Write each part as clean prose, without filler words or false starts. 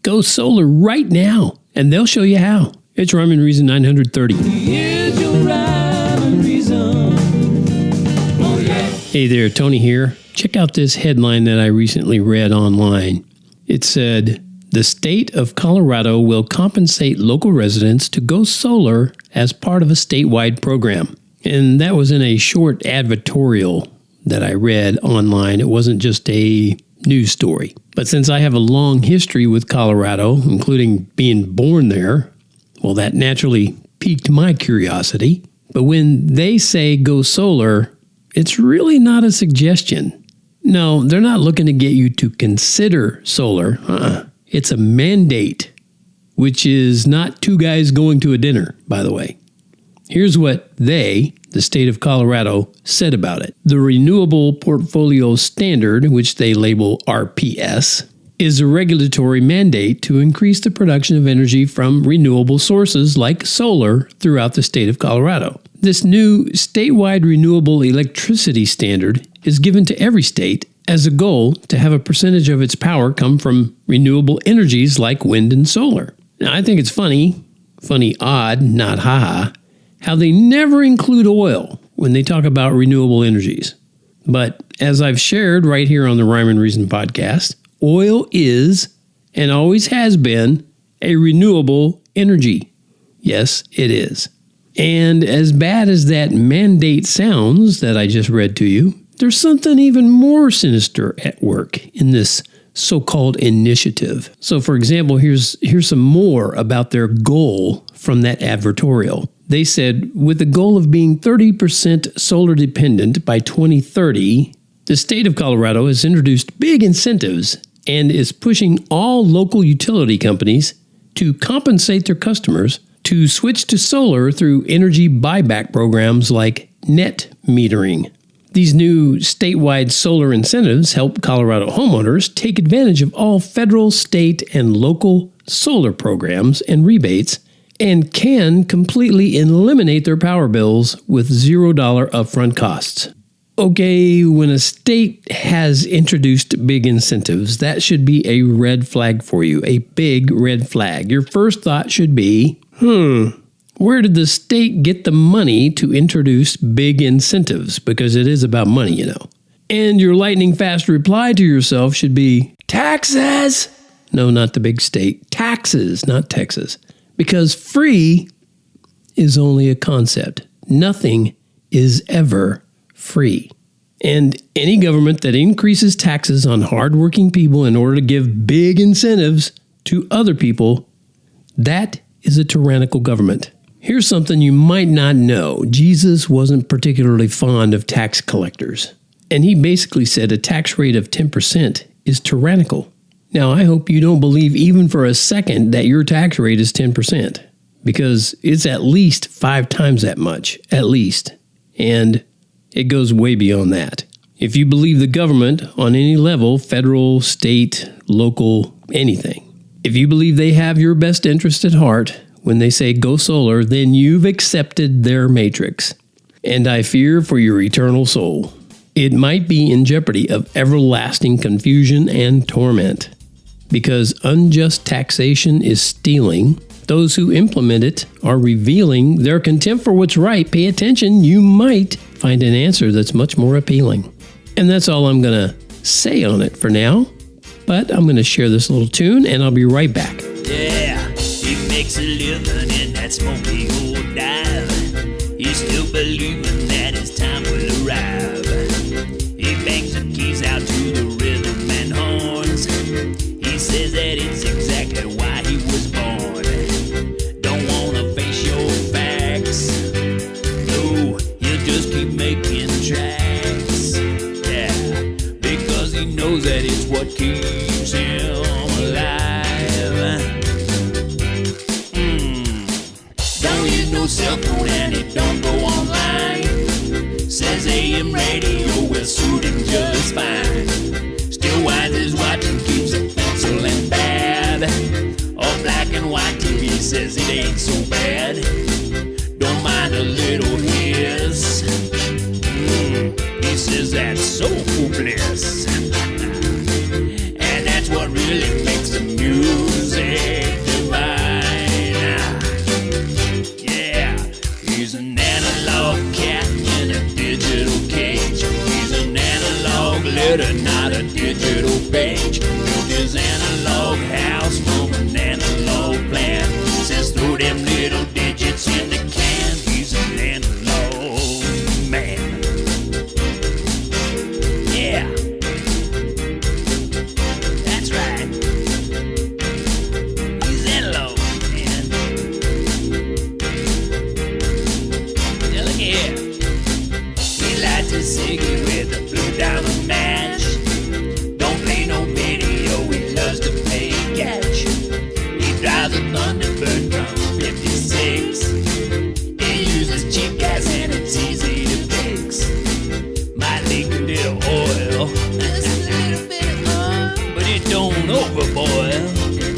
Go solar right now, and they'll show you how. It's Rhyme and Reason 930. Here's your rhyme and reason. Oh, yeah. Hey there, Tony here. Check out this headline that I recently read online. It said, the state of Colorado will compensate local residents to go solar as part of a statewide program. And that was in a short advertorial that I read online. It wasn't just a news story. But since I have a long history with Colorado, including being born there, well, that naturally piqued my curiosity. But when they say go solar, it's really not a suggestion. No, they're not looking to get you to consider solar. It's a mandate, which is not two guys going to a dinner, by the way. Here's what they, the state of Colorado, said about it. The Renewable Portfolio Standard, which they label RPS, is a regulatory mandate to increase the production of energy from renewable sources like solar throughout the state of Colorado. This new statewide renewable electricity standard is given to every state as a goal to have a percentage of its power come from renewable energies like wind and solar. Now, I think it's funny, odd, not haha, how they never include oil when they talk about renewable energies. But as I've shared right here on the Rhyme and Reason podcast, oil is, and always has been, a renewable energy. Yes, it is. And as bad as that mandate sounds that I just read to you, there's something even more sinister at work in this so-called initiative. So, for example, here's some more about their goal from that advertorial. They said, with the goal of being 30% solar dependent by 2030, the state of Colorado has introduced big incentives and is pushing all local utility companies to compensate their customers to switch to solar through energy buyback programs like net metering. These new statewide solar incentives help Colorado homeowners take advantage of all federal, state, and local solar programs and rebates, and can completely eliminate their power bills with $0 upfront costs. Okay, when a state has introduced big incentives, that should be a red flag for you, a big red flag. Your first thought should be, where did the state get the money to introduce big incentives? Because it is about money, you know. And your lightning fast reply to yourself should be, taxes! No, not the big state. Taxes, not Texas. Because free is only a concept. Nothing is ever free. And any government that increases taxes on hardworking people in order to give big incentives to other people, that is a tyrannical government. Here's something you might not know. Jesus wasn't particularly fond of tax collectors. And he basically said a tax rate of 10% is tyrannical. Now, I hope you don't believe even for a second that your tax rate is 10%, because it's at least 5 times that much, at least. And it goes way beyond that. If you believe the government on any level, federal, state, local, anything, if you believe they have your best interest at heart when they say go solar, then you've accepted their matrix. And I fear for your eternal soul. It might be in jeopardy of everlasting confusion and torment. Because unjust taxation is stealing, those who implement it are revealing their contempt for what's right. Pay attention, you might find an answer that's much more appealing. And that's all I'm going to say on it for now. But I'm going to share this little tune, and I'll be right back. Yeah, he makes a living in that smoky old dive. He's still believing that his time will arrive. He bangs the keys out to the rhythm and horns. He says that it's exactly why he was born. Don't wanna face your facts. No, he'll just keep making tracks. Yeah, because he knows that it's what keeps him alive. Don't use no cell phone and it don't go online. Says AM radio will suit him just fine. Still winds his watch and keeps it penciling bad. All black and white TV says it ain't so bad. Don't mind a little hiss. He says that's soulful bliss. And that's what really makes the music. a Funderburk from 56. It uses cheap gas and it's easy to fix. Might leak a little oil, Just a little bit of oil. but it don't overboil.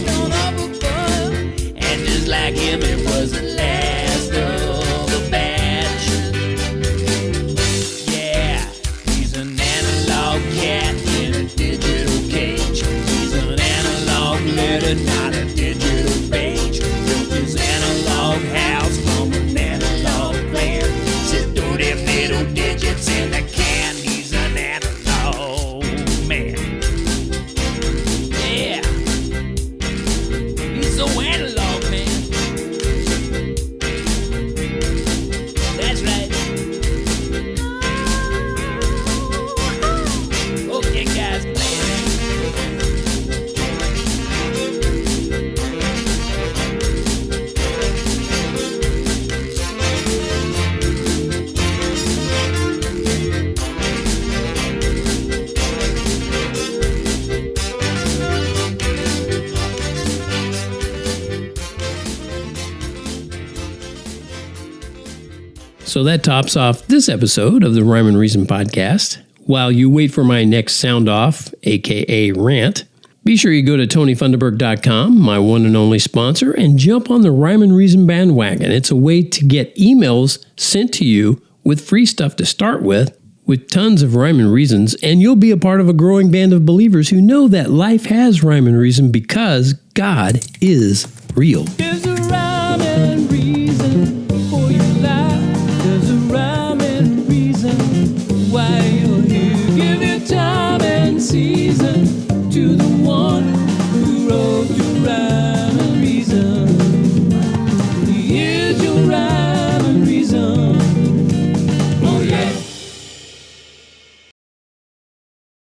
Don't overboil. And just like him, it was the last of the batch. Yeah, he's an analog cat in a digital cage. He's an analog letter, not a digital page. Built his analog house from an analog plan. Said throw them little digits in the can. He's an analog man. Yeah, he's so analog, man. That's right. Okay, guys, play it. So that tops off this episode of the Rhyme and Reason podcast. While you wait for my next sound off, aka rant, be sure you go to TonyFunderburk.com, my one and only sponsor, and jump on the Rhyme and Reason bandwagon. It's a way to get emails sent to you with free stuff to start with tons of rhyme and reasons, and you'll be a part of a growing band of believers who know that life has rhyme and reason because God is real. There's a rhyme and reason for your life. There's a rhyme and reason why you're here. Give your time and season